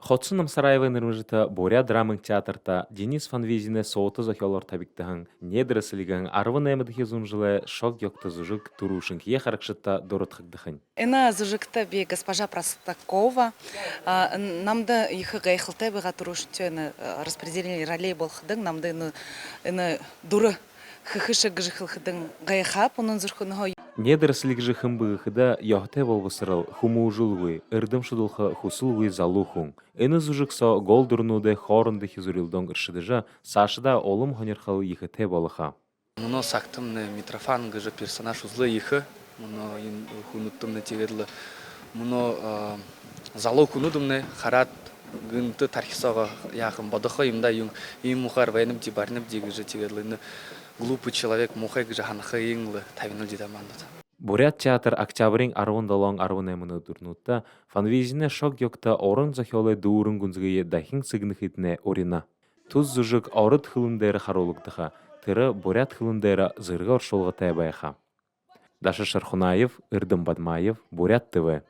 Хотсон Намсараева нэрмжита Бурят драмын театрта Денис Фанвизине соуты зохиолор табиктахан недрэслиган 18 жылы шок ёкты зужик турушинкие харакшытта доротхагдахын. Эна зужикта би госпожа Простакова. Намда их гайхылтай быга турушчена распределение ролей болхдың, намда эна дуры хыхышы гыжыхылхыдың гайхап унун зурхуного. Недрэслиг же хымбыгыхыда ёхте болбысырыл хумужулгуй, ырдым шудулха хусулгуй залухун. Эны зужиксо гол дурнуде хорынды хизурилдон ыршыдыжа Сашыда олым хонерхал йыхыте болыха. Муно сактымны Митрофан гыжы персонаж узлы йыхы, муно хунуттымны тегедлы, муно залухунудымны харат гынты тархисага яхын бадыха имда юм мухар вайным тибарным дигыжы тегедлы глупый человек мухай гыжы ханха инглы тавинул дидамандат. Бурят театр октябрин 10 мыны дурнутта Фанвизине шок ёкта орын зохиолы дуурын гунзгые дахин сыгныхитне орина. Туз зужик орыт хылындары харолуктыха, тыры Бурят хылындары зырга оршолға тайбайха. Даша Шархунаев, Ирдым Бадмаев, Бурят ТВ.